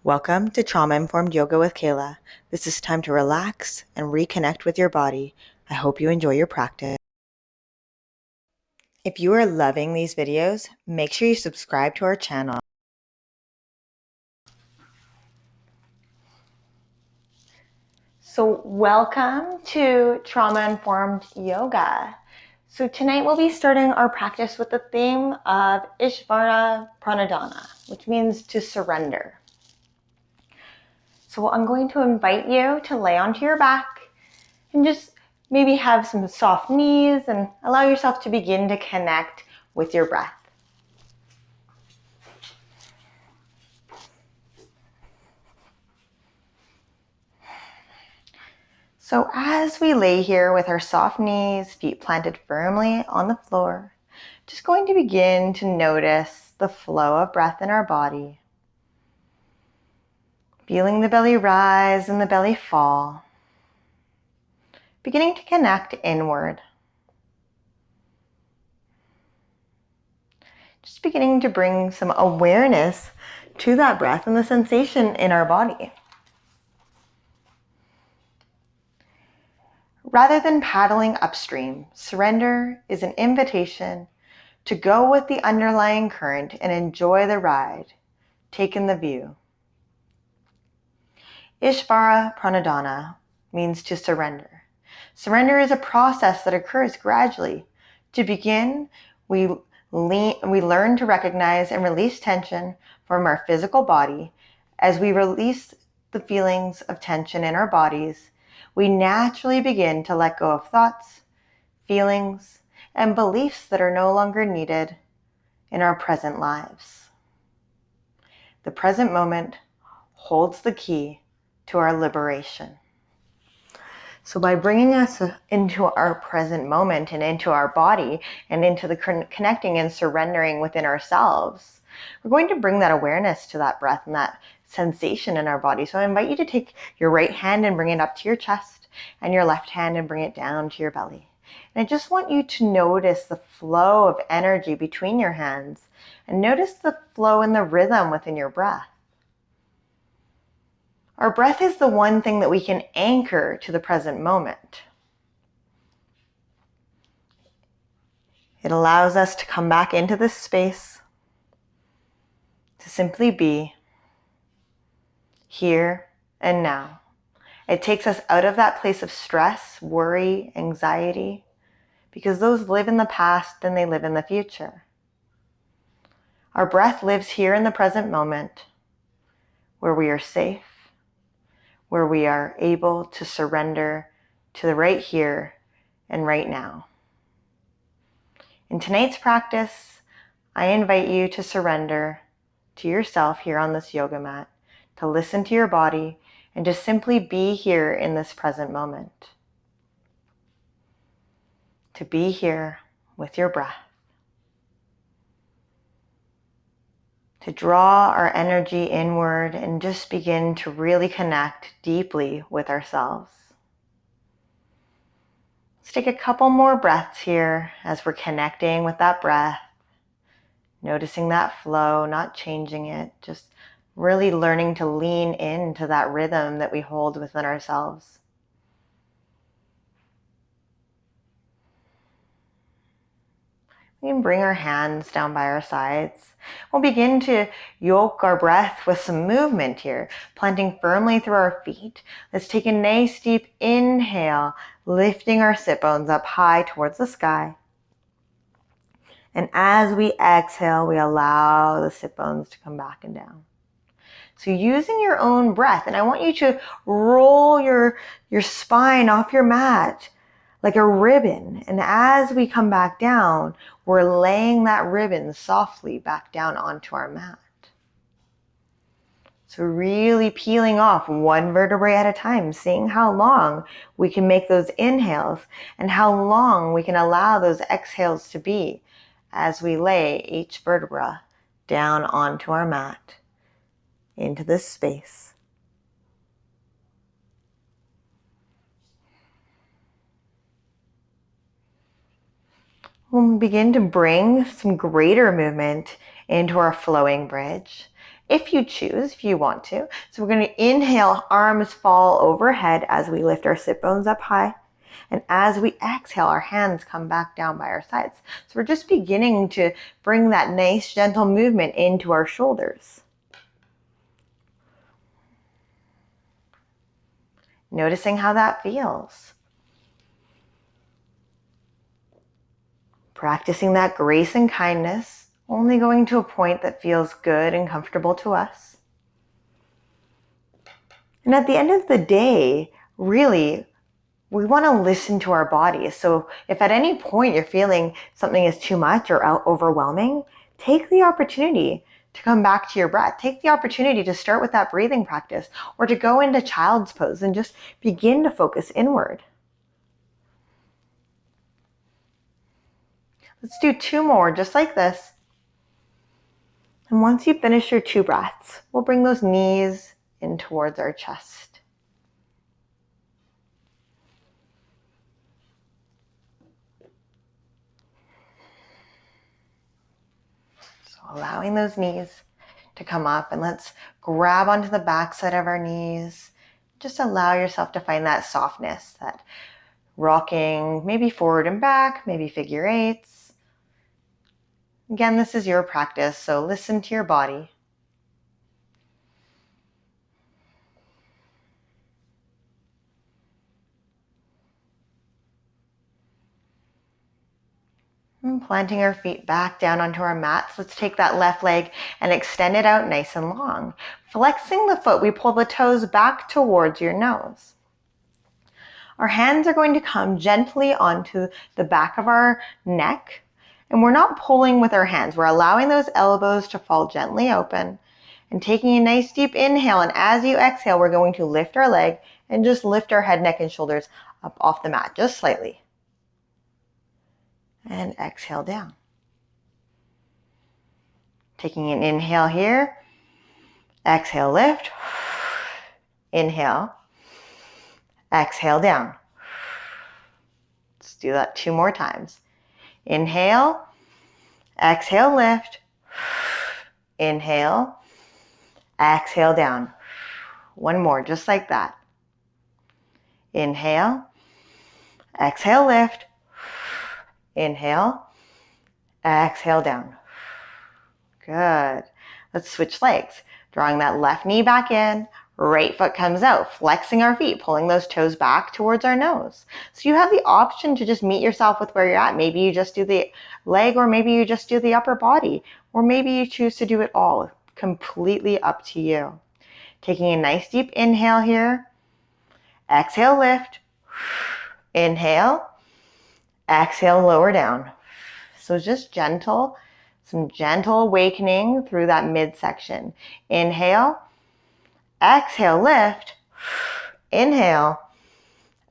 Welcome to Trauma-Informed Yoga with Kaila. This is time to relax and reconnect with your body. I hope you enjoy your practice. If you are loving these videos, make sure you subscribe to our channel. So welcome to Trauma-Informed Yoga. So tonight we'll be starting our practice with the theme of Ishvara Pranidhana, which means to surrender. So I'm going to invite you to lay onto your back and just maybe have some soft knees and allow yourself to begin to connect with your breath. So as we lay here with our soft knees, feet planted firmly on the floor, just going to begin to notice the flow of breath in our body. Feeling the belly rise and the belly fall. Beginning to connect inward. Just beginning to bring some awareness to that breath and the sensation in our body. Rather than paddling upstream, surrender is an invitation to go with the underlying current and enjoy the ride, take in the view. Ishvara Pranidhana means to surrender. Surrender is a process that occurs gradually. To begin, we learn to recognize and release tension from our physical body. As we release the feelings of tension in our bodies, we naturally begin to let go of thoughts, feelings, and beliefs that are no longer needed in our present lives. The present moment holds the key to our liberation. So by bringing us into our present moment and into our body and into the connecting and surrendering within ourselves, we're going to bring that awareness to that breath and that sensation in our body. So I invite you to take your right hand and bring it up to your chest and your left hand and bring it down to your belly. And I just want you to notice the flow of energy between your hands and notice the flow and the rhythm within your breath. Our breath is the one thing that we can anchor to the present moment. It allows us to come back into this space, to simply be here and now. It takes us out of that place of stress, worry, anxiety, because those live in the past and they live in the future. Our breath lives here in the present moment, where we are safe, where we are able to surrender to the right here and right now. In tonight's practice, I invite you to surrender to yourself here on this yoga mat, to listen to your body, and to simply be here in this present moment. To be here with your breath. To draw our energy inward and just begin to really connect deeply with ourselves. Let's take a couple more breaths here as we're connecting with that breath, noticing that flow, not changing it, just really learning to lean into that rhythm that we hold within ourselves. We can bring our hands down by our sides. We'll begin to yoke our breath with some movement here, planting firmly through our feet. Let's take a nice deep inhale, lifting our sit bones up high towards the sky. And as we exhale, we allow the sit bones to come back and down. So using your own breath, and I want you to roll your spine off your mat like a ribbon. And as we come back down, we're laying that ribbon softly back down onto our mat. So really peeling off one vertebrae at a time, seeing how long we can make those inhales and how long we can allow those exhales to be as we lay each vertebra down onto our mat, into this space. We'll begin to bring some greater movement into our flowing bridge. if you choose, if you want to. So we're going to inhale, arms fall overhead as we lift our sit bones up high. And as we exhale, our hands come back down by our sides. So we're just beginning to bring that nice, gentle movement into our shoulders. Noticing how that feels. Practicing that grace and kindness, only going to a point that feels good and comfortable to us. And at the end of the day, really, we want to listen to our bodies. So if at any point you're feeling something is too much or overwhelming, take the opportunity to come back to your breath. Take the opportunity to start with that breathing practice or to go into child's pose and just begin to focus inward. Let's do 2 more just like this. And once you finish your 2 breaths, we'll bring those knees in towards our chest. So allowing those knees to come up, and let's grab onto the backside of our knees. Just allow yourself to find that softness, that rocking, maybe forward and back, maybe figure eights. Again, this is your practice, so listen to your body. And planting our feet back down onto our mats, let's take that left leg and extend it out nice and long. Flexing the foot, we pull the toes back towards your nose. Our hands are going to come gently onto the back of our neck. And we're not pulling with our hands. We're allowing those elbows to fall gently open and taking a nice deep inhale. And as you exhale, we're going to lift our leg and just lift our head, neck, and shoulders up off the mat, just slightly. And exhale down. Taking an inhale here. Exhale, lift. Inhale. Exhale, down. Let's do that 2 more times. Inhale, exhale, lift, inhale, exhale, down. 1 more, just like that. Inhale, exhale, lift, inhale, exhale, down. Good. Let's switch legs. Drawing that left knee back in, right foot comes out, flexing our feet, pulling those toes back towards our nose. So you have the option to just meet yourself with where you're at. Maybe you just do the leg, or maybe you just do the upper body, or maybe you choose to do it all. Completely up to you. Taking a nice deep inhale here. Exhale, lift. Inhale. Exhale, lower down. So just gentle, some gentle awakening through that midsection. Inhale. Exhale, lift. Inhale.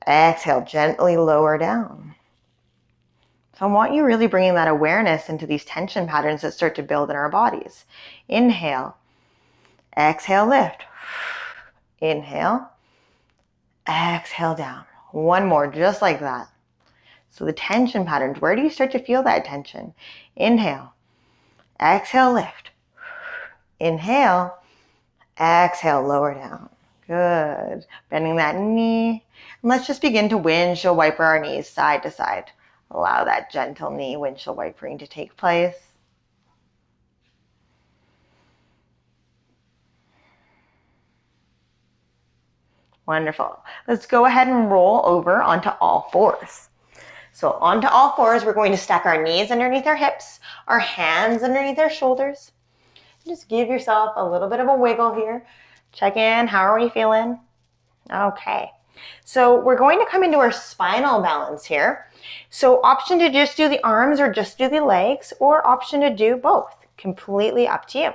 Exhale, gently lower down. So I want you really bringing that awareness into these tension patterns that start to build in our bodies. Inhale. Exhale, lift. Inhale. Exhale, down. 1 more, just like that. So the tension patterns, where do you start to feel that tension? Inhale. Exhale, lift. Inhale. Exhale, lower down. Good. Bending that knee. And let's just begin to windshield wiper our knees side to side. Allow that gentle knee windshield wipering to take place. Wonderful. Let's go ahead and roll over onto all 4s. So onto all 4s, we're going to stack our knees underneath our hips, our hands underneath our shoulders. Just give yourself a little bit of a wiggle here. Check in. How are we feeling? Okay. So we're going to come into our spinal balance here. So option to just do the arms or just do the legs, or option to do both. Completely up to you.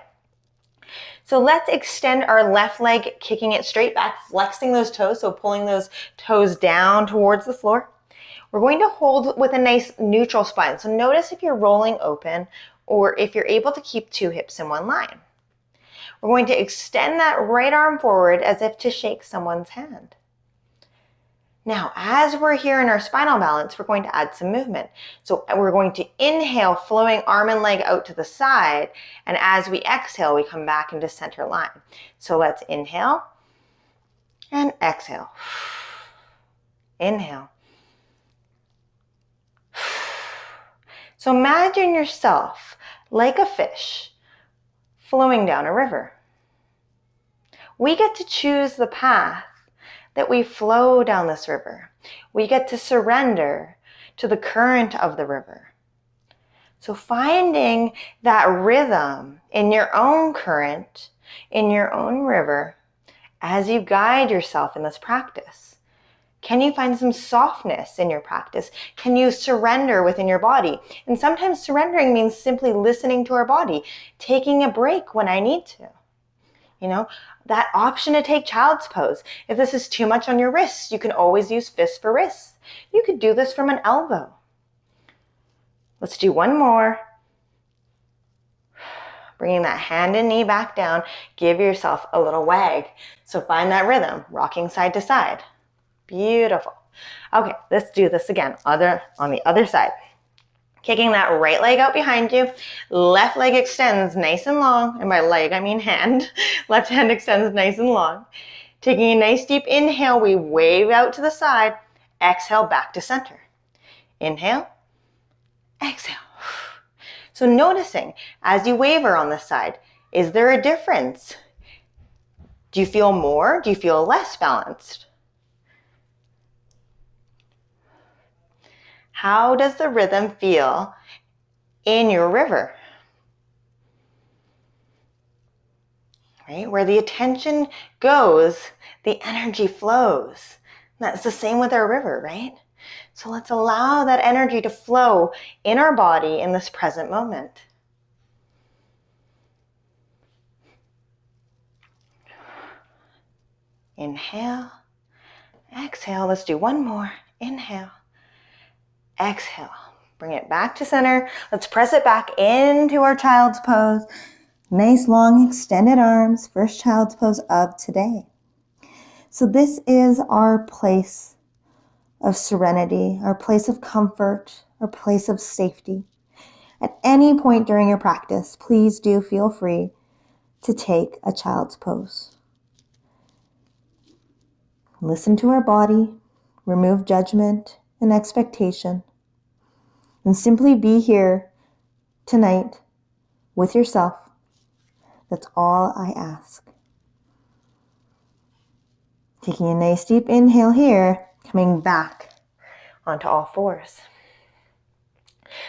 So let's extend our left leg, kicking it straight back, flexing those toes, so pulling those toes down towards the floor. We're going to hold with a nice neutral spine. So notice if you're rolling open or if you're able to keep 2 hips in 1 line. We're going to extend that right arm forward as if to shake someone's hand. Now, as we're here in our spinal balance, we're going to add some movement. So we're going to inhale, flowing arm and leg out to the side. And as we exhale, we come back into center line. So let's inhale and exhale. Inhale. So imagine yourself like a fish flowing down a river. We get to choose the path that we flow down this river. We get to surrender to the current of the river. So finding that rhythm in your own current, in your own river, as you guide yourself in this practice. Can you find some softness in your practice? Can you surrender within your body? And sometimes surrendering means simply listening to our body, taking a break when I need to. You know, that option to take child's pose. If this is too much on your wrists, you can always use fists for wrists. You could do this from an elbow. Let's do one more. Bringing that hand and knee back down. Give yourself a little wag. So find that rhythm, rocking side to side. Beautiful. Okay, let's do this again. On the other side. Kicking that right leg out behind you. Left leg extends nice and long. And by leg, I mean hand. Left hand extends nice and long. Taking a nice deep inhale, we wave out to the side. Exhale back to center. Inhale. Exhale. So noticing as you waver on this side, is there a difference? Do you feel more? Do you feel less balanced? How does the rhythm feel in your river? Right? Where the attention goes, the energy flows. That's the same with our river, right? So let's allow that energy to flow in our body in this present moment. Inhale, exhale. Let's do one more. Inhale. Exhale, bring it back to center. Let's press it back into our child's pose. Nice long extended arms, first child's pose of today. So this is our place of serenity, our place of comfort, our place of safety. At any point during your practice, please do feel free to take a child's pose. Listen to our body, remove judgment and expectation, and simply be here tonight with yourself. That's all I ask. Taking a nice deep inhale here, coming back onto all fours.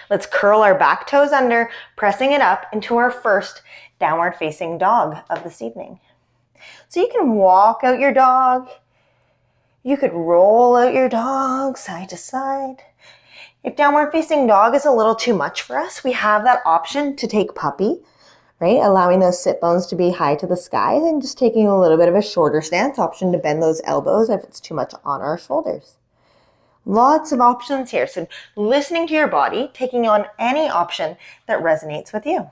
Let's curl our back toes under, pressing it up into our first downward facing dog of this evening. So you can walk out your dog. You could roll out your dog side to side. If downward facing dog is a little too much for us, we have that option to take puppy, right? Allowing those sit bones to be high to the sky and just taking a little bit of a shorter stance, option to bend those elbows if it's too much on our shoulders. Lots of options here. So listening to your body, taking on any option that resonates with you.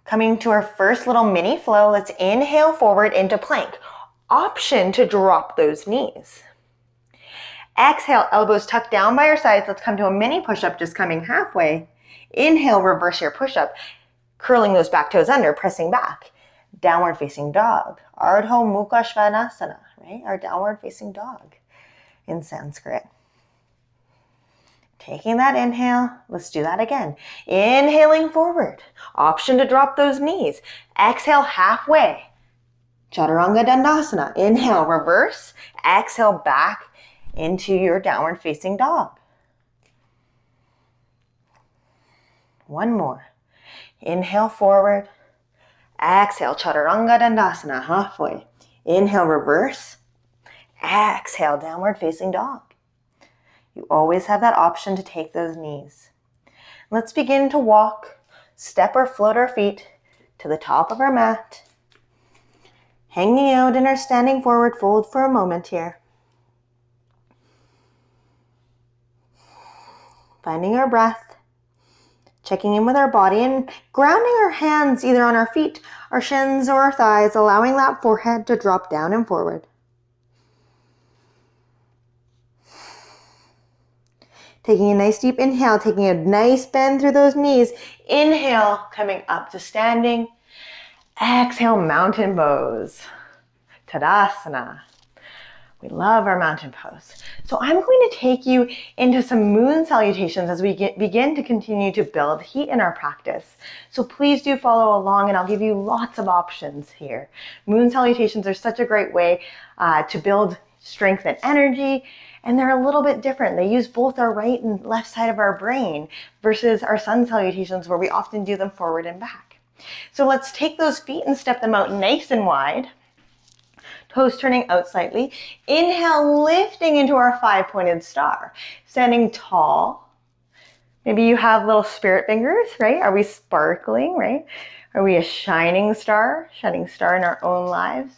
Coming to our first little mini flow, let's inhale forward into plank. Option to drop those knees. Exhale, elbows tucked down by your sides. Let's come to a mini push-up, just coming halfway. Inhale, reverse your push-up. Curling those back toes under, pressing back. Downward facing dog. Ardha Mukha Svanasana, right? Our downward facing dog in Sanskrit. Taking that inhale, let's do that again. Inhaling forward, option to drop those knees. Exhale halfway, Chaturanga Dandasana. Inhale, reverse. Exhale back into your downward facing dog. One more. Inhale forward. Exhale, Chaturanga Dandasana, halfway. Inhale, reverse. Exhale, downward facing dog. You always have that option to take those knees. Let's begin to walk, step or float our feet to the top of our mat. Hanging out in our standing forward fold for a moment here. Finding our breath. checking in with our body and grounding our hands either on our feet, our shins, or our thighs, allowing that forehead to drop down and forward. Taking a nice deep inhale, taking a nice bend through those knees. Inhale, coming up to standing. Exhale, mountain pose. Tadasana. We love our mountain pose. So I'm going to take you into some moon salutations as we begin to continue to build heat in our practice. So please do follow along and I'll give you lots of options here. Moon salutations are such a great way to build strength and energy, and they're a little bit different. They use both our right and left side of our brain versus our sun salutations where we often do them forward and back. So let's take those feet and step them out nice and wide. Toes turning out slightly. Inhale, lifting into our 5-pointed star. Standing tall. Maybe you have little spirit fingers, right? Are we sparkling, right? Are we a shining star in our own lives?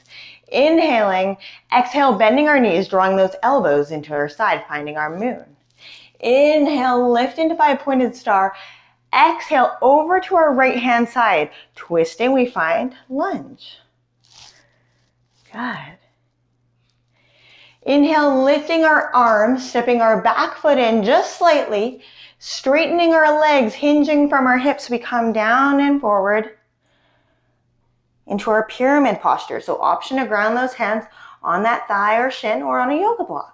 Inhaling, exhale, bending our knees, drawing those elbows into our side, finding our moon. Inhale, lift into 5-pointed star. Exhale, over to our right hand side. Twisting, we find lunge. Good. Inhale, lifting our arms, stepping our back foot in just slightly, straightening our legs, hinging from our hips. We come down and forward into our pyramid posture. So option to ground those hands on that thigh or shin or on a yoga block.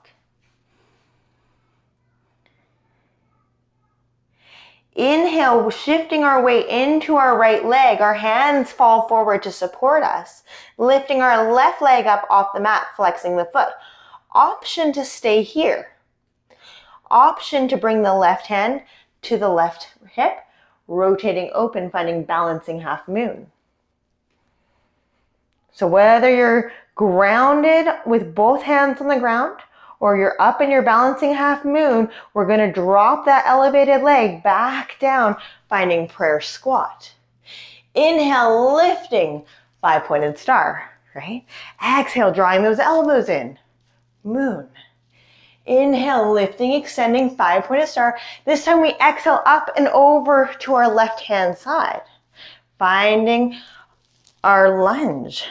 Inhale, shifting our weight into our right leg. Our hands fall forward to support us. Lifting our left leg up off the mat, flexing the foot. Option to stay here. Option to bring the left hand to the left hip, rotating open, finding balancing half moon. So whether you're grounded with both hands on the ground or you're up in your balancing half moon, we're going to drop that elevated leg back down, finding prayer squat. Inhale, lifting, 5-pointed star, right? Exhale, drawing those elbows in, moon. Inhale, lifting, extending, 5-pointed star. This time we exhale up and over to our left hand side, finding our lunge.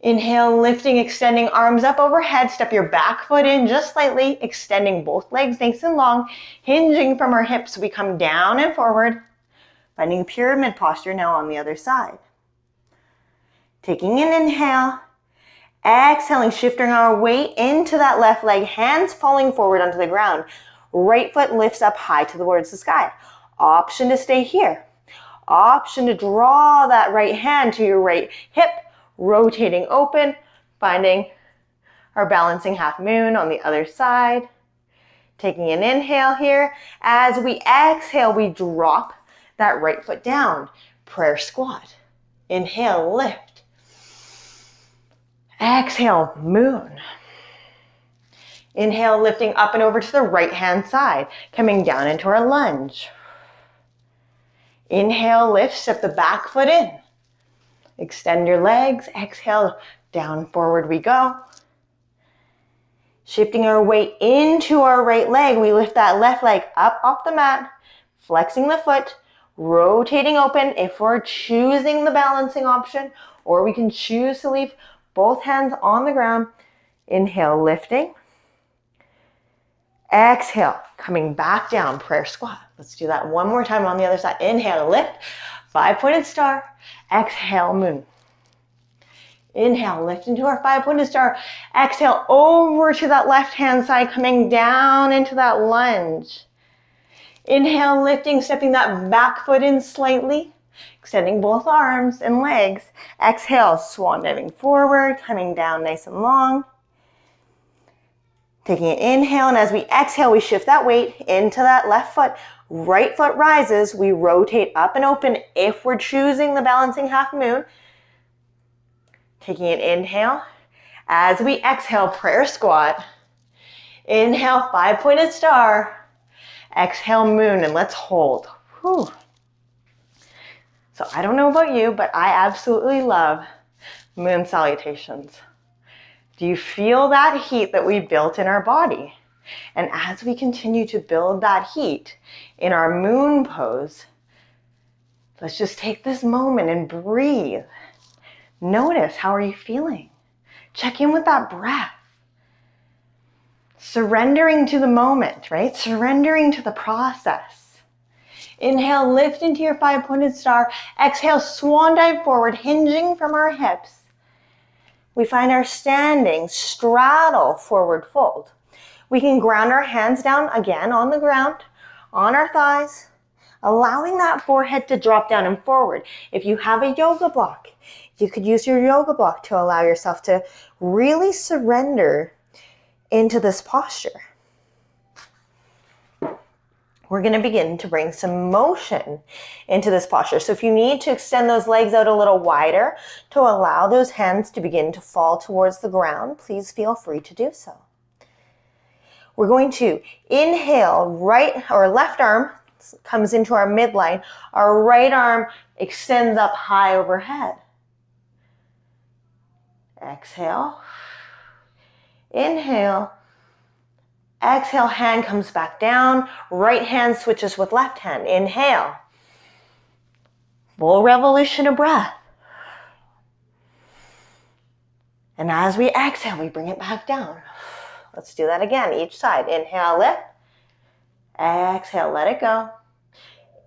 Inhale, lifting, extending, arms up overhead. Step your back foot in just slightly, extending both legs nice and long, hinging from our hips. We come down and forward, finding pyramid posture now on the other side. Taking an inhale, exhaling, shifting our weight into that left leg, hands falling forward onto the ground. Right foot lifts up high towards the sky. Option to stay here. Option to draw that right hand to your right hip, rotating open, finding our balancing half moon on the other side. Taking an inhale here. As we exhale, we drop that right foot down. Prayer squat. Inhale, lift. Exhale, moon. Inhale, lifting up and over to the right hand side, coming down into our lunge. Inhale, lift, step the back foot in. Extend your legs, exhale, down, forward we go. Shifting our weight into our right leg, we lift that left leg up off the mat, flexing the foot, rotating open if we're choosing the balancing option, or we can choose to leave both hands on the ground. Inhale, lifting. Exhale, coming back down, prayer squat. Let's do that one more time on the other side. Inhale, lift, 5-pointed star. Exhale, moon. Inhale, lift into our 5-pointed star. Exhale, over to that left hand side, coming down into that lunge. Inhale, lifting, stepping that back foot in slightly, extending both arms and legs. Exhale, swan diving forward, coming down nice and long. Taking an inhale, and as we exhale, we shift that weight into that left foot. Right foot rises, we rotate up and open if we're choosing the balancing half moon. Taking an inhale. As we exhale, prayer squat. Inhale, 5-pointed star. Exhale, moon, and let's hold. Whew. So I don't know about you, but I absolutely love moon salutations. Do you feel that heat that we built in our body? And as we continue to build that heat in our moon pose, let's just take this moment and breathe. Notice, how are you feeling? Check in with that breath. Surrendering to the moment, right? Surrendering to the process. Inhale, lift into your 5-pointed star. Exhale, swan dive forward, hinging from our hips. We find our standing straddle forward fold. We can ground our hands down again on the ground, on our thighs, allowing that forehead to drop down and forward. If you have a yoga block, you could use your yoga block to allow yourself to really surrender into this posture. We're going to begin to bring some motion into this posture. So if you need to extend those legs out a little wider to allow those hands to begin to fall towards the ground, please feel free to do so. We're going to inhale, right or left arm comes into our midline. Our right arm extends up high overhead. Exhale. Inhale. Exhale, hand comes back down. Right hand switches with left hand. Inhale. Full revolution of breath. And as we exhale, we bring it back down. Let's do that again, each side. Inhale, lift. Exhale, let it go.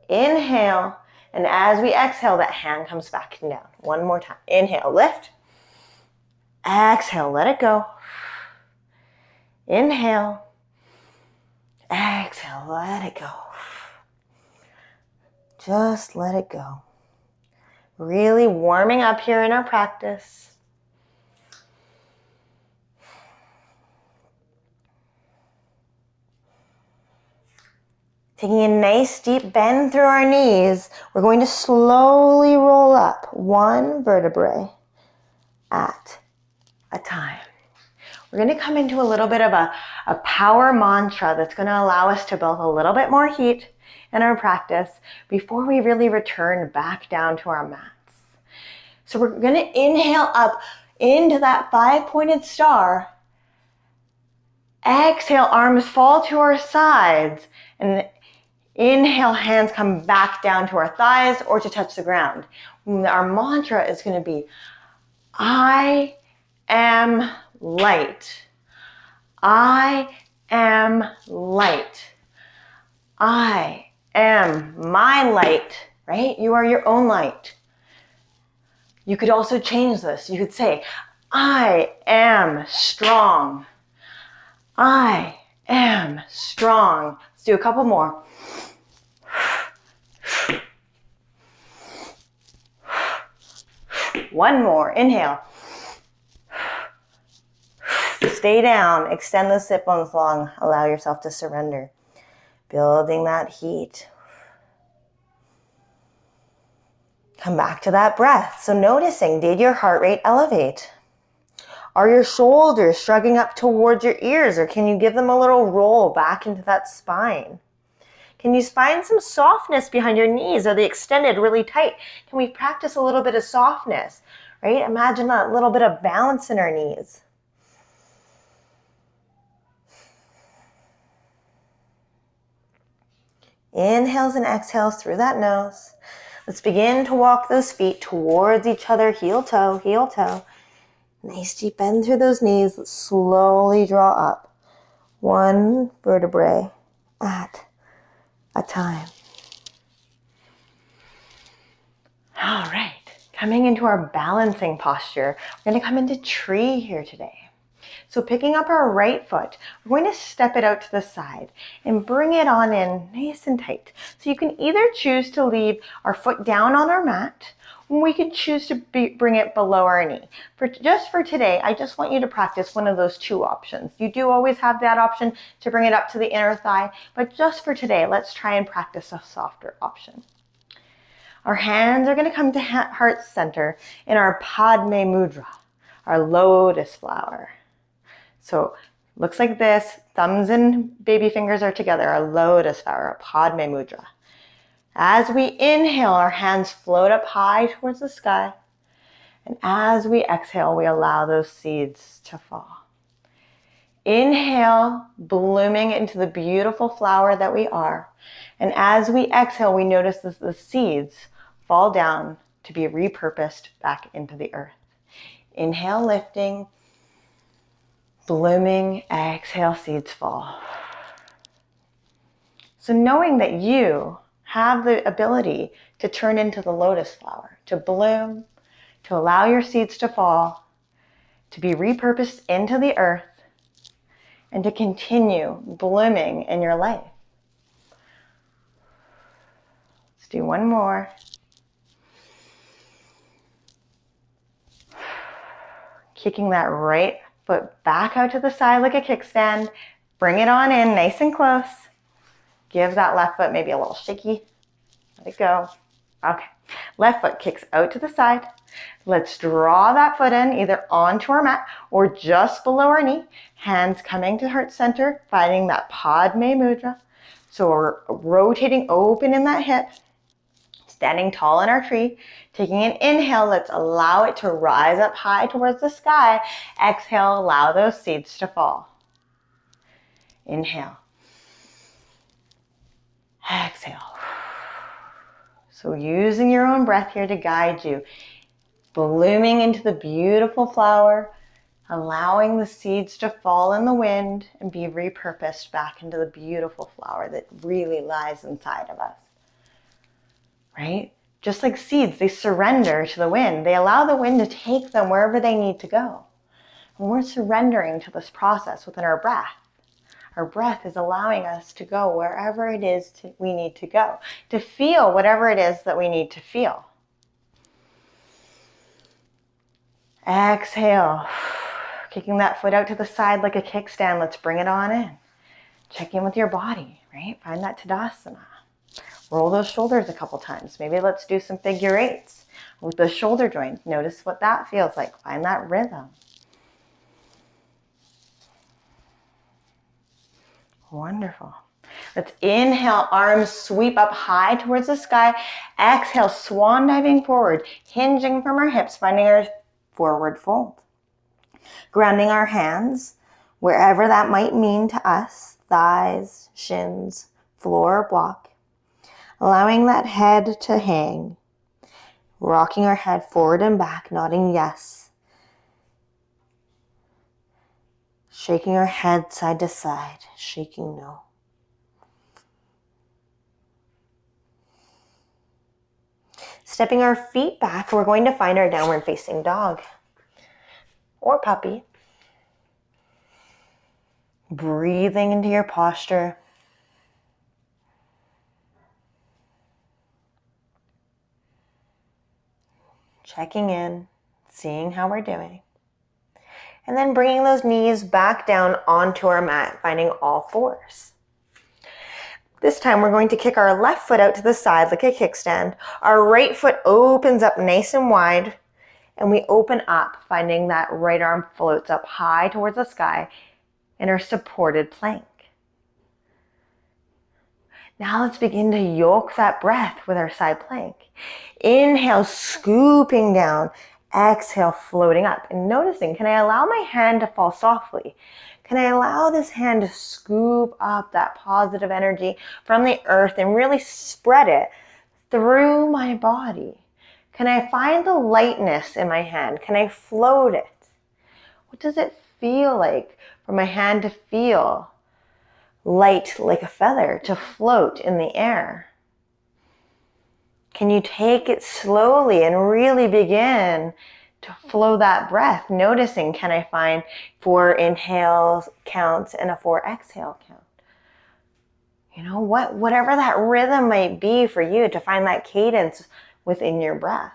Inhale. And as we exhale, that hand comes back down. One more time. Inhale, lift. Exhale, let it go. Inhale. Exhale, let it go. Just let it go. Really warming up here in our practice. Taking a nice deep bend through our knees, we're going to slowly roll up one vertebrae at a time. We're going to come into a little bit of a power mantra that's going to allow us to build a little bit more heat in our practice before we really return back down to our mats. So we're going to inhale up into that 5-pointed star. Exhale, arms fall to our sides. And inhale, hands come back down to our thighs or to touch the ground. Our mantra is going to be, I am light. I am light. I am my light, right? You are your own light. You could also change this. You could say, I am strong. I am strong. Let's do a couple more. One more. Inhale. Stay down. Extend the sit bones long. Allow yourself to surrender. Building that heat. Come back to that breath. So noticing, did your heart rate elevate? Are your shoulders shrugging up towards your ears, or can you give them a little roll back into that spine? Can you find some softness behind your knees? Are they extended really tight? Can we practice a little bit of softness, right? Imagine a little bit of balance in our knees. Inhales and exhales through that nose. Let's begin to walk those feet towards each other, heel toe, heel toe. Nice deep bend through those knees. Let's slowly draw up. One vertebrae at a time. All right, coming into our balancing posture. We're going to come into tree here today. So picking up our right foot, we're going to step it out to the side and bring it on in nice and tight. So you can either choose to leave our foot down on our mat, or we could choose to bring it below our knee. Just for today, I just want you to practice one of those two options. You do always have that option to bring it up to the inner thigh, but just for today, let's try and practice a softer option. Our hands are going to come to heart center in our Padme Mudra, our lotus flower. So looks like this, thumbs and baby fingers are together, our lotus flower, our Padme Mudra. As we inhale, our hands float up high towards the sky. And as we exhale, we allow those seeds to fall. Inhale, blooming into the beautiful flower that we are. And as we exhale, we notice that the seeds fall down to be repurposed back into the earth. Inhale, lifting, blooming, exhale, seeds fall. So knowing that you have the ability to turn into the lotus flower, to bloom, to allow your seeds to fall, to be repurposed into the earth, and to continue blooming in your life. Let's do one more. Kicking that right foot back out to the side like a kickstand. Bring it on in nice and close. Give that left foot maybe a little shaky. Let it go. Okay. Left foot kicks out to the side. Let's draw that foot in either onto our mat or just below our knee. Hands coming to heart center, finding that Padme Mudra. So we're rotating open in that hip. Standing tall in our tree. Taking an inhale, let's allow it to rise up high towards the sky. Exhale, allow those seeds to fall. Inhale. Exhale. So using your own breath here to guide you. Blooming into the beautiful flower. Allowing the seeds to fall in the wind and be repurposed back into the beautiful flower that really lies inside of us. Right? Just like seeds, they surrender to the wind. They allow the wind to take them wherever they need to go. And we're surrendering to this process within our breath. Our breath is allowing us to go wherever it is we need to go, to feel whatever it is that we need to feel. Exhale. Kicking that foot out to the side like a kickstand. Let's bring it on in. Check in with your body, right? Find that Tadasana. Roll those shoulders a couple times. Maybe let's do some figure eights with the shoulder joint. Notice what that feels like. Find that rhythm. Wonderful. Let's inhale, arms sweep up high towards the sky. Exhale, swan diving forward, hinging from our hips, finding our forward fold. Grounding our hands, wherever that might mean to us, thighs, shins, floor, or block. Allowing that head to hang. Rocking our head forward and back, nodding yes. Shaking our head side to side, shaking no. Stepping our feet back, we're going to find our downward facing dog or puppy. Breathing into your posture. Checking in, seeing how we're doing. And then bringing those knees back down onto our mat, finding all fours. This time we're going to kick our left foot out to the side like a kickstand. Our right foot opens up nice and wide, and we open up, finding that right arm floats up high towards the sky in our supported plank. Now let's begin to yoke that breath with our side plank. Inhale, scooping down. Exhale, floating up. And noticing, can I allow my hand to fall softly? Can I allow this hand to scoop up that positive energy from the earth and really spread it through my body? Can I find the lightness in my hand? Can I float it? What does it feel like for my hand to feel light like a feather, to float in the air? Can you take it slowly and really begin to flow that breath? Noticing, can I find 4 inhale counts and a 4 exhale count? You know, whatever that rhythm might be for you, to find that cadence within your breath.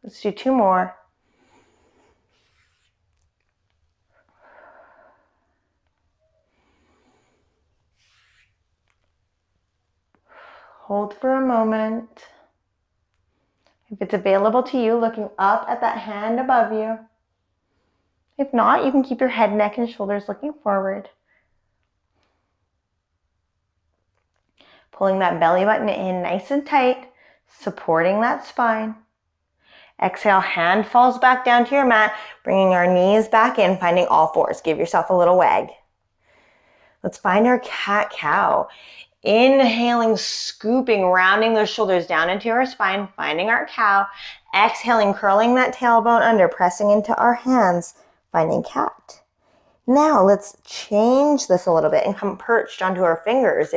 Let's do 2 more. Hold for a moment. If it's available to you, looking up at that hand above you. If not, you can keep your head, neck, and shoulders looking forward. Pulling that belly button in nice and tight, supporting that spine. Exhale, hand falls back down to your mat, bringing our knees back in, finding all fours. Give yourself a little wag. Let's find our cat-cow. Inhaling, scooping, rounding those shoulders down into our spine, finding our cow. Exhaling, curling that tailbone under, pressing into our hands, finding cat. Now let's change this a little bit and come perched onto our fingers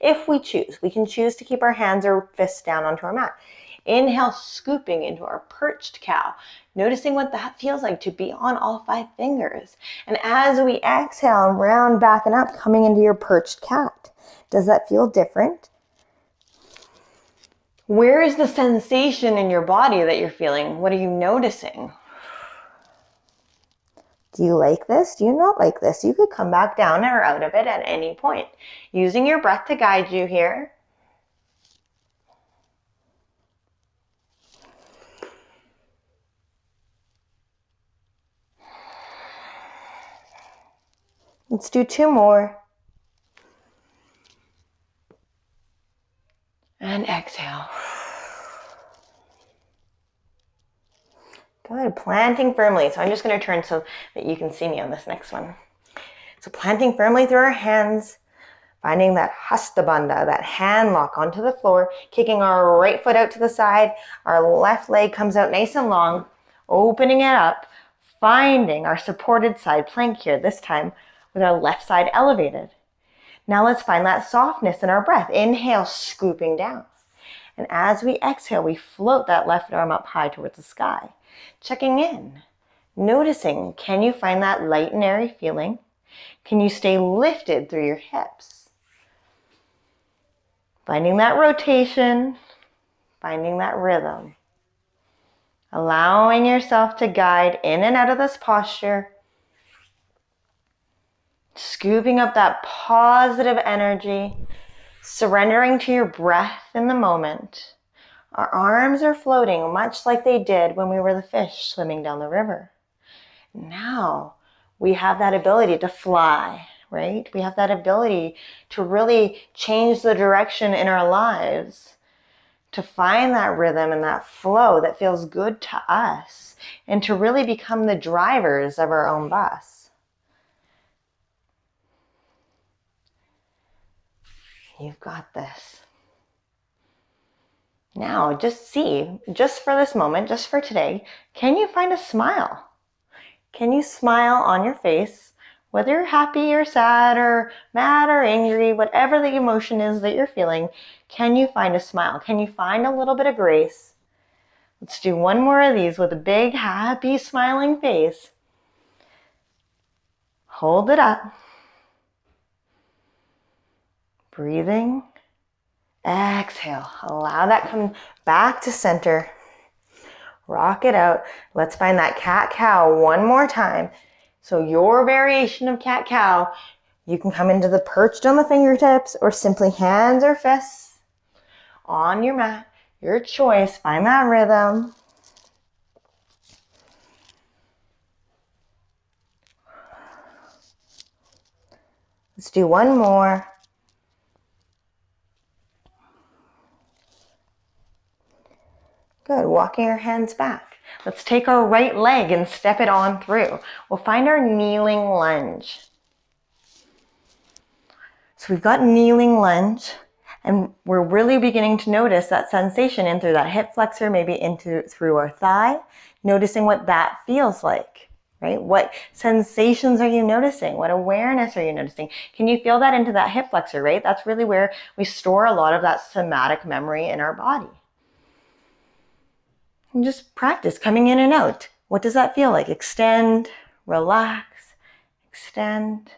if we choose. We can choose to keep our hands or fists down onto our mat. Inhale, scooping into our perched cow. Noticing what that feels like to be on all 5 fingers. And as we exhale, round back and up, coming into your perched cat. Does that feel different? Where is the sensation in your body that you're feeling? What are you noticing? Do you like this? Do you not like this? You could come back down or out of it at any point. Using your breath to guide you here. Let's do 2 more. And exhale. Good, planting firmly. So I'm just going to turn so that you can see me on this next one. So planting firmly through our hands, finding that hasta bandha, that hand lock onto the floor, kicking our right foot out to the side, our left leg comes out nice and long, opening it up, finding our supported side plank here, this time with our left side elevated. Now let's find that softness in our breath. Inhale, scooping down. And as we exhale, we float that left arm up high towards the sky. Checking in, noticing, can you find that light and airy feeling? Can you stay lifted through your hips? Finding that rotation, finding that rhythm. Allowing yourself to guide in and out of this posture. Scooping up that positive energy, surrendering to your breath in the moment. Our arms are floating much like they did when we were the fish swimming down the river. Now we have that ability to fly, right? We have that ability to really change the direction in our lives, to find that rhythm and that flow that feels good to us, and to really become the drivers of our own bus. You've got this. Now, just see, just for this moment, just for today, can you find a smile? Can you smile on your face, whether you're happy or sad or mad or angry, whatever the emotion is that you're feeling, can you find a smile? Can you find a little bit of grace? Let's do 1 more of these with a big, happy, smiling face. Hold it up. Breathing. Exhale. Allow that come back to center. Rock it out. Let's find that cat-cow 1 more time. So your variation of cat-cow, you can come into the perched on the fingertips or simply hands or fists on your mat. Your choice. Find that rhythm. Let's do 1 more. Good, walking our hands back. Let's take our right leg and step it on through. We'll find our kneeling lunge. So we've got kneeling lunge, and we're really beginning to notice that sensation in through that hip flexor, maybe through our thigh, noticing what that feels like, right? What sensations are you noticing? What awareness are you noticing? Can you feel that into that hip flexor, right? That's really where we store a lot of that somatic memory in our body. And just practice coming in and out. What does that feel like? Extend, relax, extend.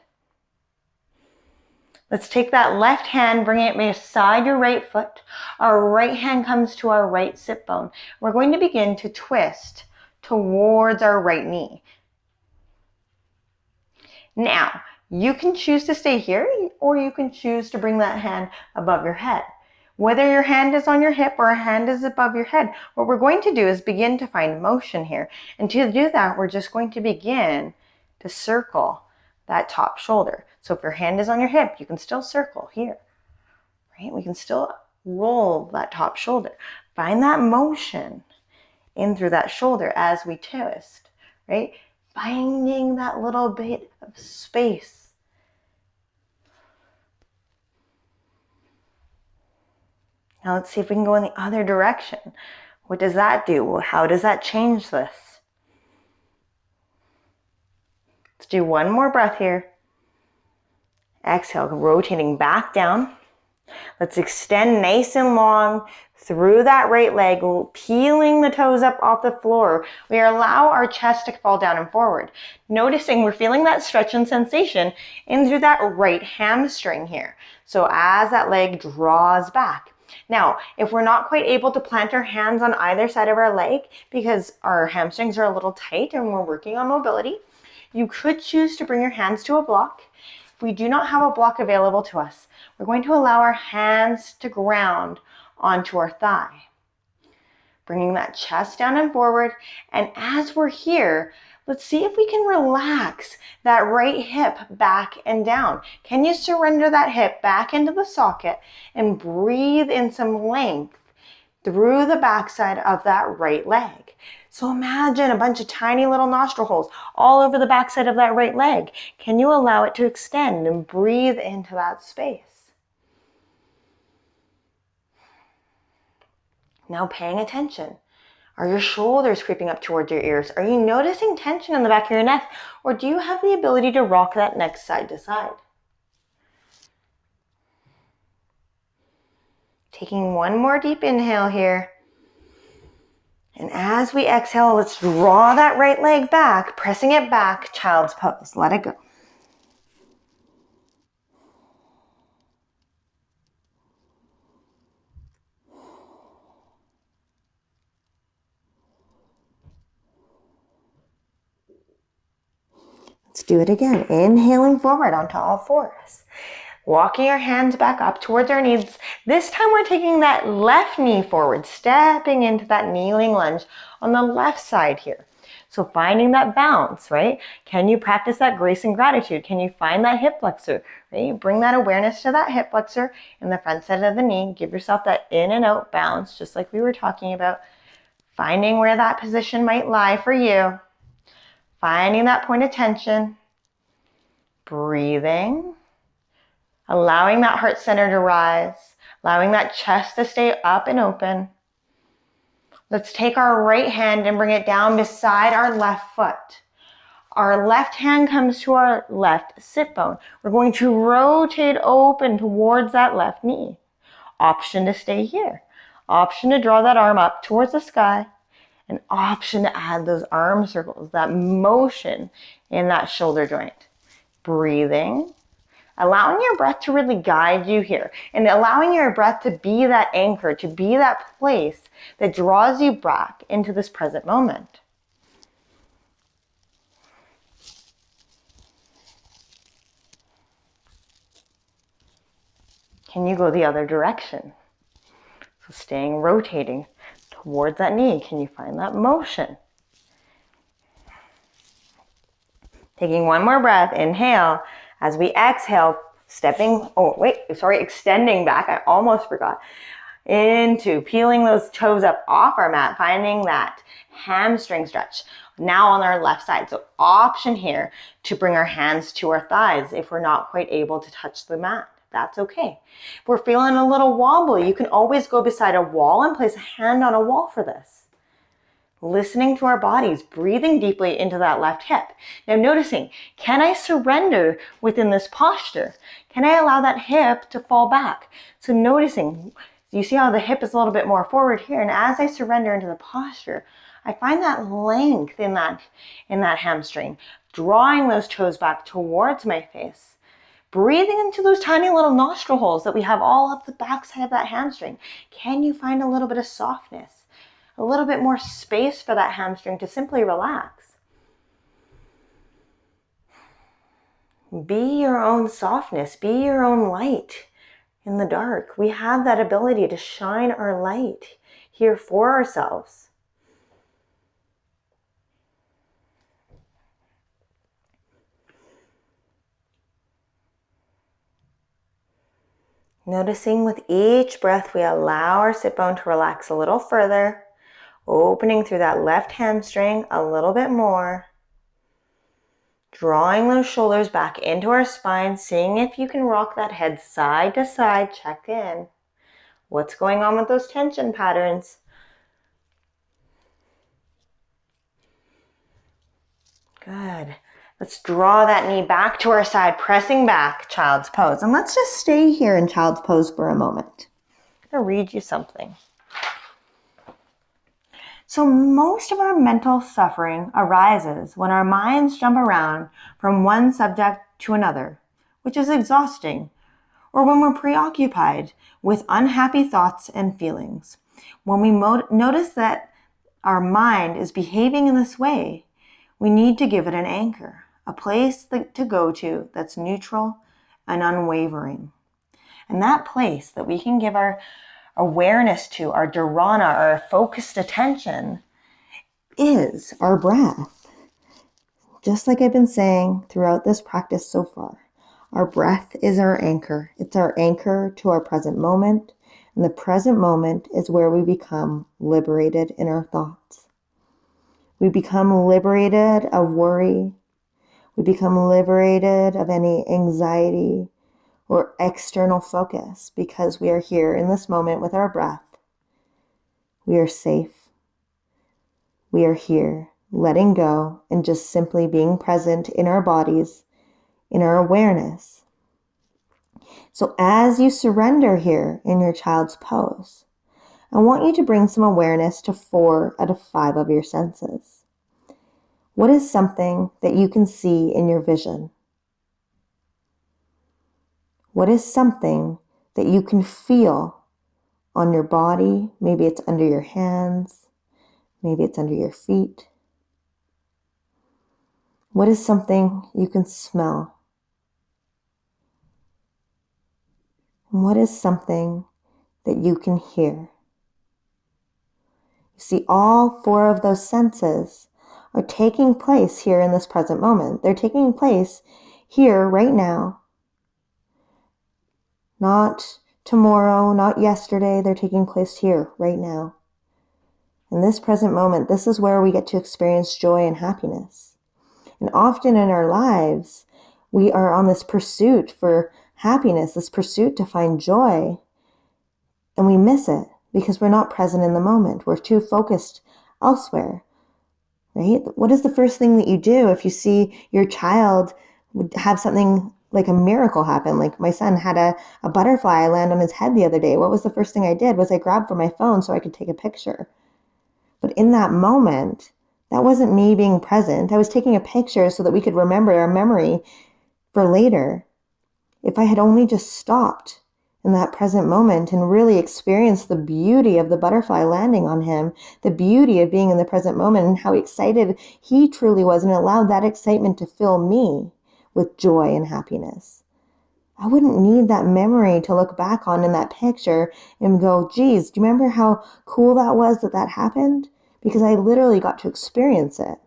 Let's take that left hand, bring it beside your right foot. Our right hand comes to our right sit bone. We're going to begin to twist towards our right knee. Now, you can choose to stay here, or you can choose to bring that hand above your head. Whether your hand is on your hip or a hand is above your head, what we're going to do is begin to find motion here. And to do that, we're just going to begin to circle that top shoulder. So if your hand is on your hip, you can still circle here, right? We can still roll that top shoulder. Find that motion in through that shoulder as we twist, right? Finding that little bit of space. Now let's see if we can go in the other direction. What does that do? How does that change this? Let's do one more breath here. Exhale, rotating back down. Let's extend nice and long through that right leg, peeling the toes up off the floor. We allow our chest to fall down and forward. Noticing we're feeling that stretch and sensation in through that right hamstring here. So as that leg draws back. Now, if we're not quite able to plant our hands on either side of our leg because our hamstrings are a little tight and we're working on mobility, you could choose to bring your hands to a block. If we do not have a block available to us, we're going to allow our hands to ground onto our thigh. Bringing that chest down and forward. And as we're here, let's see if we can relax that right hip back and down. Can you surrender that hip back into the socket and breathe in some length through the backside of that right leg? So imagine a bunch of tiny little nostril holes all over the backside of that right leg. Can you allow it to extend and breathe into that space? Now paying attention. Are your shoulders creeping up towards your ears? Are you noticing tension in the back of your neck? Or do you have the ability to rock that neck side to side? Taking one more deep inhale here. And as we exhale, let's draw that right leg back, pressing it back, child's pose. Let it go. Let's do it again. Inhaling forward onto all fours. Walking our hands back up towards our knees. This time we're taking that left knee forward, stepping into that kneeling lunge on the left side here. So finding that bounce, right? Can you practice that grace and gratitude? Can you find that hip flexor, right? Bring that awareness to that hip flexor in the front side of the knee. Give yourself that in and out bounce, just like we were talking about. Finding where that position might lie for you. Finding that point of tension. Breathing. Allowing that heart center to rise. Allowing that chest to stay up and open. Let's take our right hand and bring it down beside our left foot. Our left hand comes to our left sit bone. We're going to rotate open towards that left knee. Option to stay here. Option to draw that arm up towards the sky. An option to add those arm circles, that motion in that shoulder joint. Breathing. Allowing your breath to really guide you here. And allowing your breath to be that anchor, to be that place that draws you back into this present moment. Can you go the other direction? So staying rotating towards that knee. Can you find that motion? Taking one more breath, inhale. As we exhale, extending back, I almost forgot. Into peeling those toes up off our mat, finding that hamstring stretch. Now on our left side. So option here to bring our hands to our thighs if we're not quite able to touch the mat. That's okay. If we're feeling a little wobbly, you can always go beside a wall and place a hand on a wall for this. Listening to our bodies, breathing deeply into that left hip. Now noticing, can I surrender within this posture? Can I allow that hip to fall back? So noticing, you see how the hip is a little bit more forward here, and as I surrender into the posture, I find that length in that hamstring, drawing those toes back towards my face. Breathing into those tiny little nostril holes that we have all up the backside of that hamstring. Can you find a little bit of softness? A little bit more space for that hamstring to simply relax. Be your own softness. Be your own light in the dark. We have that ability to shine our light here for ourselves. Noticing with each breath we allow our sit bone to relax a little further, opening through that left hamstring a little bit more. Drawing those shoulders back into our spine, seeing if you can rock that head side to side. Check in. What's going on with those tension patterns? Good. Let's draw that knee back to our side, pressing back, child's pose. And let's just stay here in child's pose for a moment. I'm going to read you something. So most of our mental suffering arises when our minds jump around from one subject to another, which is exhausting, or when we're preoccupied with unhappy thoughts and feelings. When we notice that our mind is behaving in this way, we need to give it an anchor, a place to go to that's neutral and unwavering. And that place that we can give our awareness to, our dharana, our focused attention, is our breath. Just like I've been saying throughout this practice so far, our breath is our anchor. It's our anchor to our present moment, and the present moment is where we become liberated in our thoughts. We become liberated of worry. We become liberated of any anxiety or external focus because we are here in this moment with our breath. We are safe. We are here, letting go and just simply being present in our bodies, in our awareness. So as you surrender here in your child's pose, I want you to bring some awareness to 4 out of 5 of your senses. What is something that you can see in your vision? What is something that you can feel on your body? Maybe it's under your hands. Maybe it's under your feet. What is something you can smell? And what is something that you can hear? You see, all 4 of those senses are taking place here in this present moment. They're taking place here right now. Not tomorrow, not yesterday. They're taking place here right now. In this present moment, this is where we get to experience joy and happiness. And often in our lives, we are on this pursuit for happiness, this pursuit to find joy, and we miss it because we're not present in the moment. We're too focused elsewhere, right? What is the first thing that you do if you see your child have something like a miracle happen? Like my son had a butterfly land on his head the other day. What was the first thing I did? Was I grabbed for my phone so I could take a picture. But in that moment, that wasn't me being present. I was taking a picture so that we could remember our memory for later. If I had only just stopped in that present moment and really experienced the beauty of the butterfly landing on him, the beauty of being in the present moment and how excited he truly was, and allowed that excitement to fill me with joy and happiness, I wouldn't need that memory to look back on in that picture and go, geez, do you remember how cool that was that happened? Because I literally got to experience it.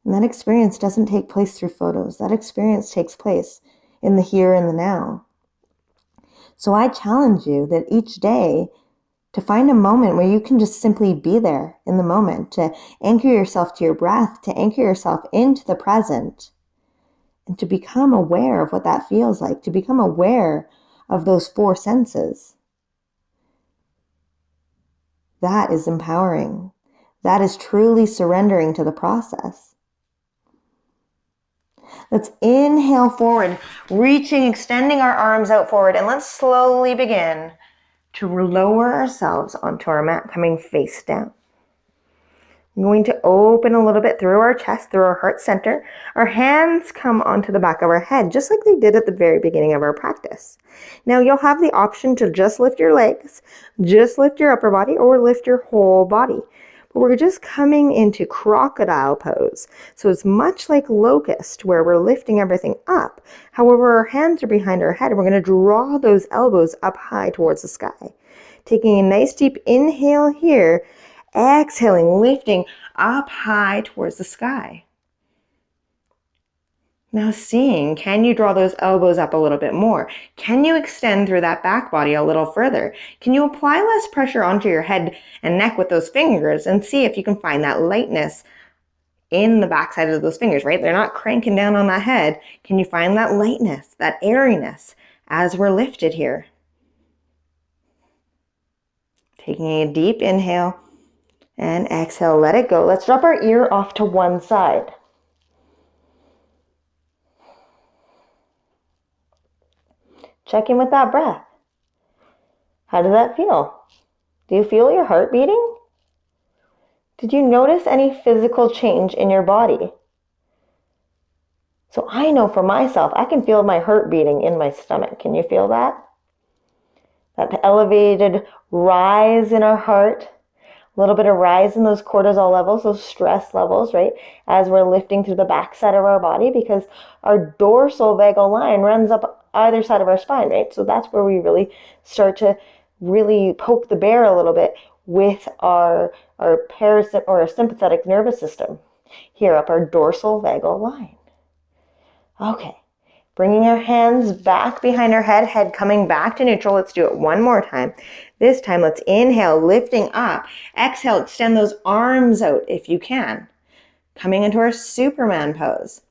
And that experience doesn't take place through photos. That experience takes place in the here and the now. So I challenge you that each day to find a moment where you can just simply be there in the moment, to anchor yourself to your breath, to anchor yourself into the present, and to become aware of what that feels like, to become aware of those 4 senses. That is empowering. That is truly surrendering to the process. Let's inhale forward, reaching, extending our arms out forward, and let's slowly begin to lower ourselves onto our mat, coming face down. I'm going to open a little bit through our chest, through our heart center. Our hands come onto the back of our head, just like they did at the very beginning of our practice. Now you'll have the option to just lift your legs, just lift your upper body, or lift your whole body. But we're just coming into Crocodile Pose. So it's much like Locust, where we're lifting everything up. However, our hands are behind our head, and we're going to draw those elbows up high towards the sky. Taking a nice deep inhale here, exhaling, lifting up high towards the sky. Now seeing, can you draw those elbows up a little bit more? Can you extend through that back body a little further? Can you apply less pressure onto your head and neck with those fingers and see if you can find that lightness in the backside of those fingers, right? They're not cranking down on that head. Can you find that lightness, that airiness as we're lifted here? Taking a deep inhale and exhale, let it go. Let's drop our ear off to one side. Check in with that breath. How did that feel? Do you feel your heart beating? Did you notice any physical change in your body? So I know for myself, I can feel my heart beating in my stomach. Can you feel that? That elevated rise in our heart. A little bit of rise in those cortisol levels, those stress levels, right? As we're lifting through the backside of our body, because our dorsal vagal line runs up either side of our spine, right? So that's where we really start to really poke the bear a little bit with our parasympathetic or our sympathetic nervous system here up our dorsal vagal line. Okay, bringing our hands back behind our head, head coming back to neutral. Let's do it one more time. This time, let's inhale, lifting up. Exhale, extend those arms out if you can. Coming into our Superman pose.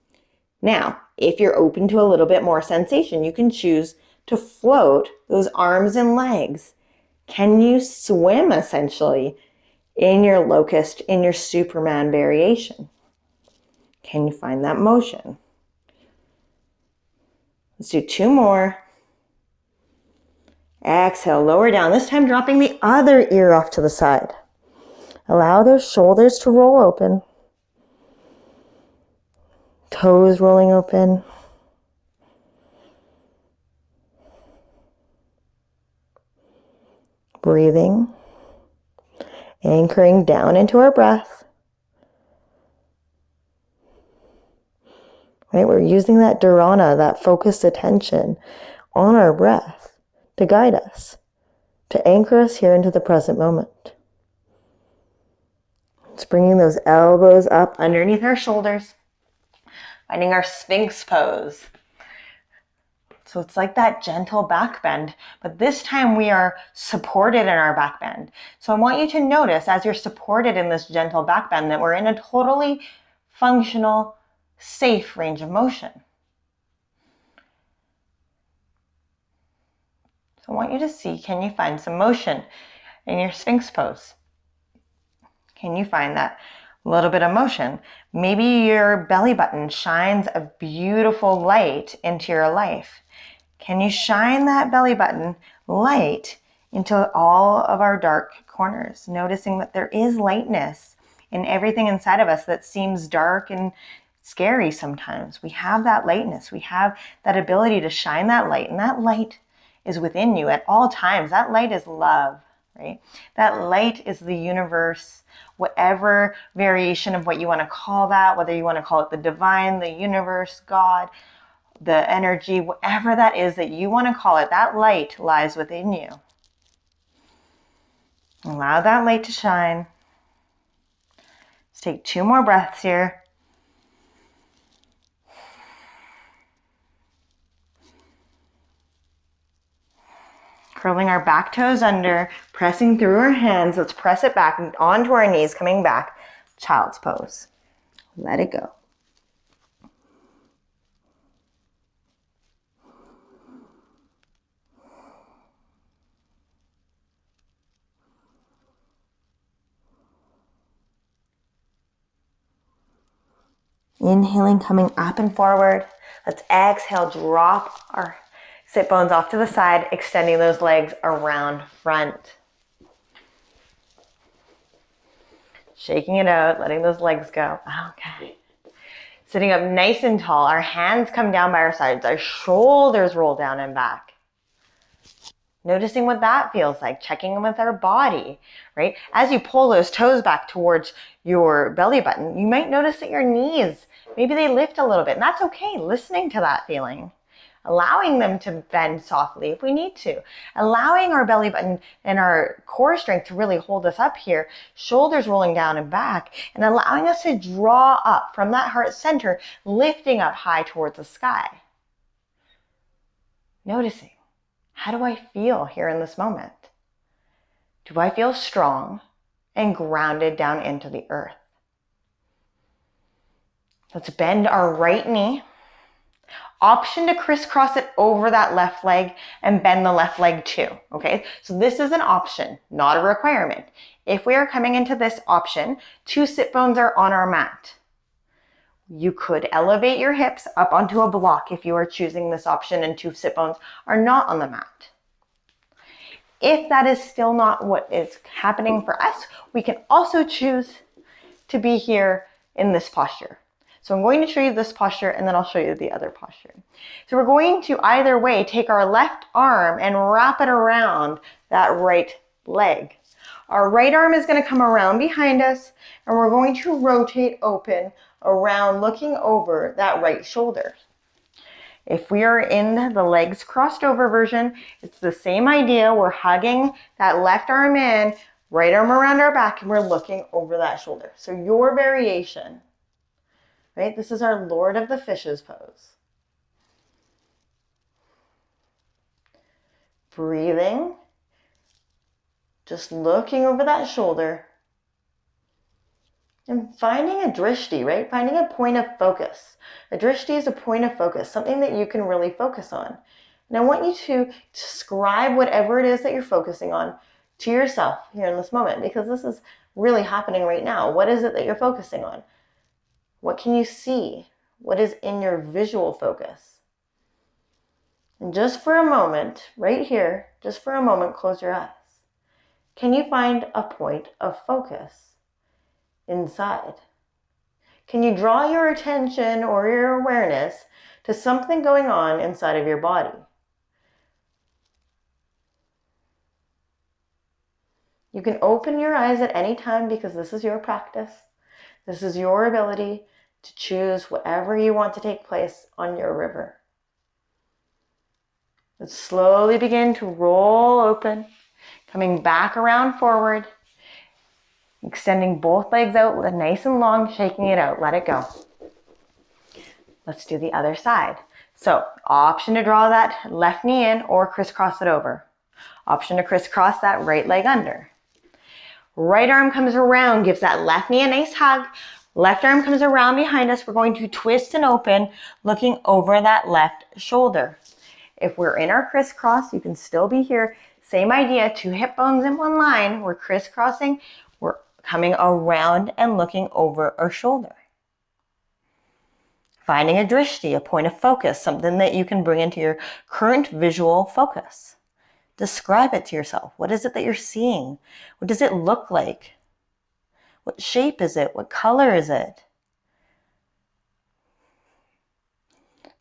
Now, if you're open to a little bit more sensation, you can choose to float those arms and legs. Can you swim essentially in your locust, in your Superman variation? Can you find that motion? Let's do two more. Exhale, lower down. This time dropping the other ear off to the side. Allow those shoulders to roll open. Toes rolling open. Breathing. Anchoring down into our breath. Right, we're using that dharana, that focused attention on our breath to guide us, to anchor us here into the present moment. It's bringing those elbows up underneath our shoulders, finding our Sphinx pose. So it's like that gentle back bend, but this time we are supported in our back bend. So I want you to notice as you're supported in this gentle back bend that we're in a totally functional, safe range of motion. So I want you to see, can you find some motion in your Sphinx pose? Can you find that little bit of motion? Maybe your belly button shines a beautiful light into your life. Can you shine that belly button light into all of our dark corners, noticing that there is lightness in everything inside of us that seems dark and scary sometimes. We have that lightness. We have that ability to shine that light, and that light is within you at all times. That light is love, right? That light is the universe, whatever variation of what you want to call that, whether you want to call it the divine, the universe, God, the energy, whatever that is that you want to call it, that light lies within you. Allow that light to shine. Let's take two more breaths here. Curling our back toes under, pressing through our hands. Let's press it back onto our knees, coming back. Child's pose. Let it go. Inhaling, coming up and forward. Let's exhale, drop our sit bones off to the side, extending those legs around front. Shaking it out, letting those legs go. Okay. Sitting up nice and tall. Our hands come down by our sides. Our shoulders roll down and back. Noticing what that feels like. Checking in with our body, right? As you pull those toes back towards your belly button, you might notice that your knees, maybe they lift a little bit. And that's okay. Listening to that feeling. allowing them to bend softly if we need to, allowing our belly button and our core strength to really hold us up here, shoulders rolling down and back, and allowing us to draw up from that heart center, lifting up high towards the sky. Noticing, how do I feel here in this moment? Do I feel strong and grounded down into the earth? Let's bend our right knee. Option to crisscross it over that left leg and bend the left leg too, okay? So this is an option, not a requirement. If we are coming into this option, 2 sit bones are on our mat. You could elevate your hips up onto a block if you are choosing this option and 2 sit bones are not on the mat. If that is still not what is happening for us, we can also choose to be here in this posture. So I'm going to show you this posture and then I'll show you the other posture. So we're going to either way take our left arm and wrap it around that right leg. Our right arm is going to come around behind us and we're going to rotate open around looking over that right shoulder. If we are in the legs crossed over version, it's the same idea. We're hugging that left arm in, right arm around our back, and we're looking over that shoulder. So your variation, right? This is our Lord of the Fishes pose. Breathing, just looking over that shoulder and finding a drishti, right? Finding a point of focus. A drishti is a point of focus, something that you can really focus on. And I want you to describe whatever it is that you're focusing on to yourself here in this moment, because this is really happening right now. What is it that you're focusing on? What can you see? What is in your visual focus? And just for a moment, right here, just for a moment, close your eyes. Can you find a point of focus inside? Can you draw your attention or your awareness to something going on inside of your body? You can open your eyes at any time because this is your practice. This is your ability to choose whatever you want to take place on your river. Let's slowly begin to roll open, coming back around forward, extending both legs out nice and long, shaking it out. Let it go. Let's do the other side. So, option to draw that left knee in or crisscross it over. Option to crisscross that right leg under. Right arm comes around, gives that left knee a nice hug. Left arm comes around behind us. We're going to twist and open, looking over that left shoulder. If we're in our crisscross, you can still be here. Same idea, 2 hip bones in one line. We're crisscrossing. We're coming around and looking over our shoulder. Finding a drishti, a point of focus, something that you can bring into your current visual focus. Describe it to yourself. What is it that you're seeing? What does it look like? What shape is it? What color is it?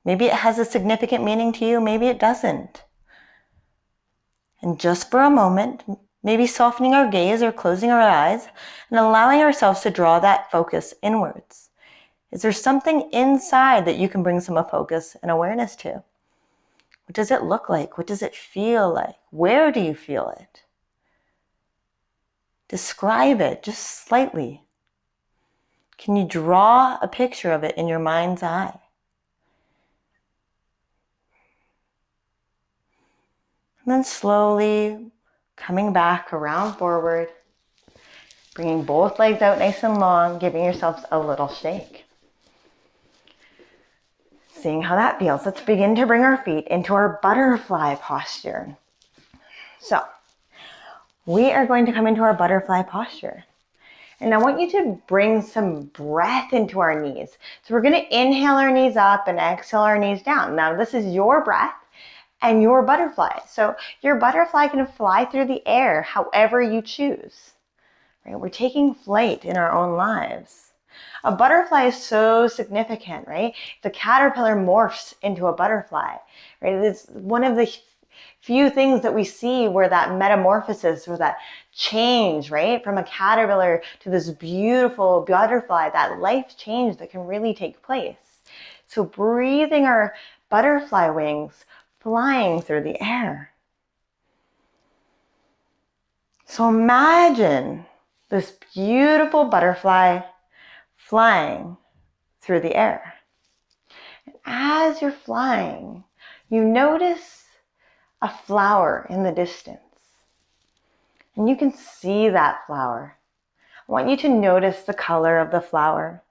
Maybe it has a significant meaning to you, maybe it doesn't. And just for a moment, maybe softening our gaze or closing our eyes and allowing ourselves to draw that focus inwards. Is there something inside that you can bring some focus and awareness to? What does it look like? What does it feel like? Where do you feel it? Describe it just slightly. Can you draw a picture of it in your mind's eye? And then slowly coming back around forward, bringing both legs out nice and long, giving yourselves a little shake. Seeing how that feels, let's begin to bring our feet into our butterfly posture. So, we are going to come into our butterfly posture. And I want you to bring some breath into our knees. So we're going to inhale our knees up and exhale our knees down. Now, this is your breath and your butterfly. So your butterfly can fly through the air however you choose. Right? We're taking flight in our own lives. A butterfly is so significant, right? The caterpillar morphs into a butterfly, right? It's one of the few things that we see where that metamorphosis or that change, right? From a caterpillar to this beautiful butterfly, that life change that can really take place. So breathing our butterfly wings flying through the air. So imagine this beautiful butterfly flying through the air. As you're flying, you notice a flower in the distance. And you can see that flower. I want you to notice the color of the flower.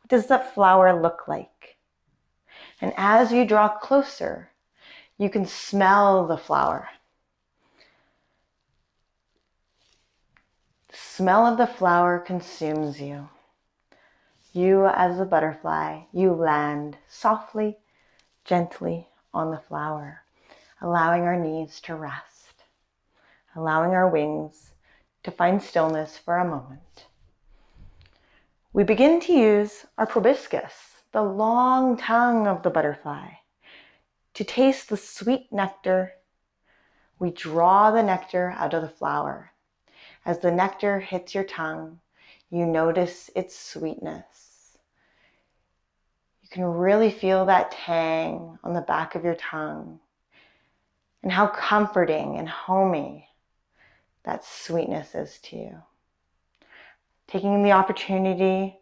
What does that flower look like? And as you draw closer, you can smell the flower. The smell of the flower consumes you. You, as a butterfly, you land softly, gently on the flower, allowing our knees to rest, allowing our wings to find stillness for a moment. We begin to use our proboscis, the long tongue of the butterfly, to taste the sweet nectar. We draw the nectar out of the flower. As the nectar hits your tongue, you notice its sweetness. You can really feel that tang on the back of your tongue and how comforting and homey that sweetness is to you. Taking the opportunity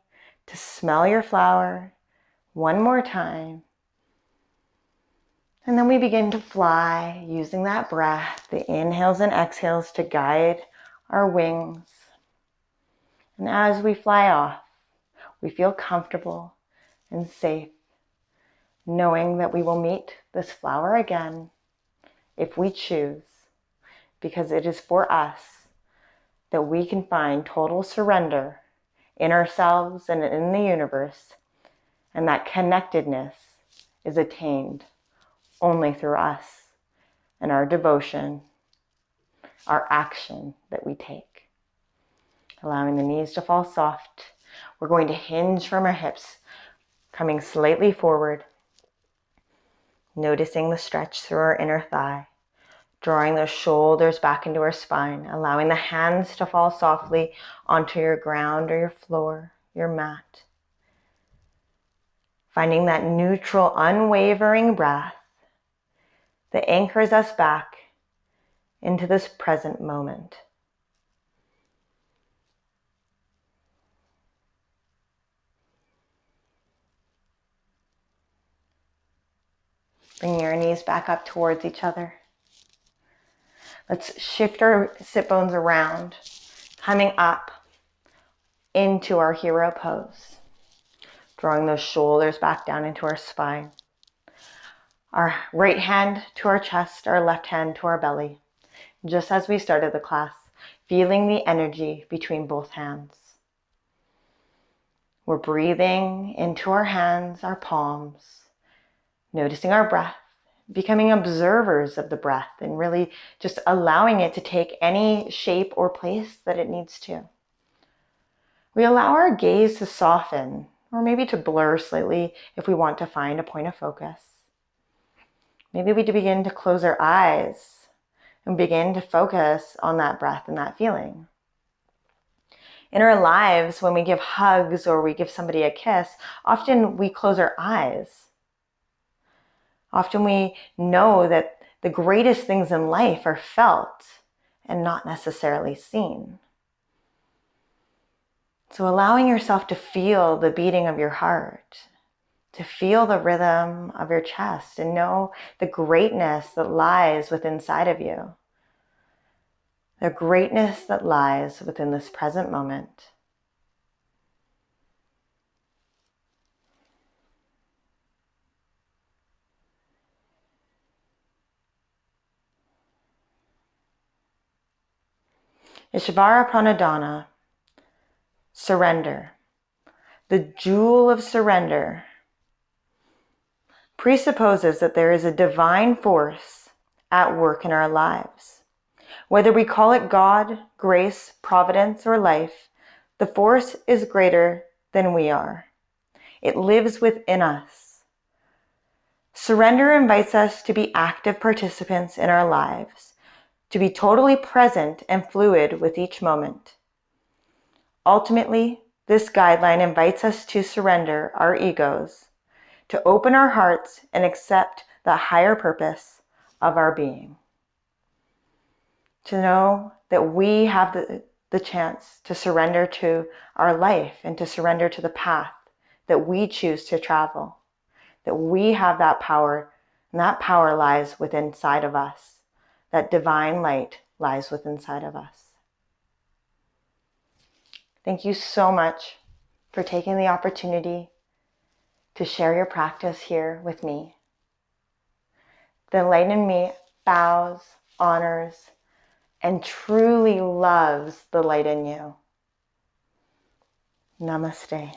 to smell your flower one more time. And then we begin to fly using that breath, the inhales and exhales to guide our wings. And as we fly off, we feel comfortable and safe, knowing that we will meet this flower again if we choose, because it is for us that we can find total surrender in ourselves and in the universe, and that connectedness is attained only through us and our devotion, our action that we take. Allowing the knees to fall soft. We're going to hinge from our hips, coming slightly forward, noticing the stretch through our inner thigh, drawing those shoulders back into our spine, allowing the hands to fall softly onto your ground or your floor, your mat. Finding that neutral, unwavering breath that anchors us back into this present moment. Bring your knees back up towards each other. Let's shift our sit bones around, coming up into our hero pose. Drawing those shoulders back down into our spine. Our right hand to our chest, our left hand to our belly. Just as we started the class, feeling the energy between both hands. We're breathing into our hands, our palms, noticing our breath, becoming observers of the breath, and really just allowing it to take any shape or place that it needs to. We allow our gaze to soften, or maybe to blur slightly if we want to find a point of focus. Maybe we begin to close our eyes and begin to focus on that breath and that feeling. In our lives, when we give hugs or we give somebody a kiss, often we close our eyes. Often we know that the greatest things in life are felt and not necessarily seen. So allowing yourself to feel the beating of your heart, to feel the rhythm of your chest, and know the greatness that lies within inside of you. The greatness that lies within this present moment. Ishvara Pranidhana, surrender. The jewel of surrender presupposes that there is a divine force at work in our lives. Whether we call it God, grace, providence, or life, the force is greater than we are. It lives within us. Surrender invites us to be active participants in our lives, to be totally present and fluid with each moment. Ultimately, this guideline invites us to surrender our egos, to open our hearts and accept the higher purpose of our being. To know that we have the chance to surrender to our life and to surrender to the path that we choose to travel. That we have that power, and that power lies within inside of us. That divine light lies within inside of us. Thank you so much for taking the opportunity to share your practice here with me. The light in me bows, honors, and truly loves the light in you. Namaste.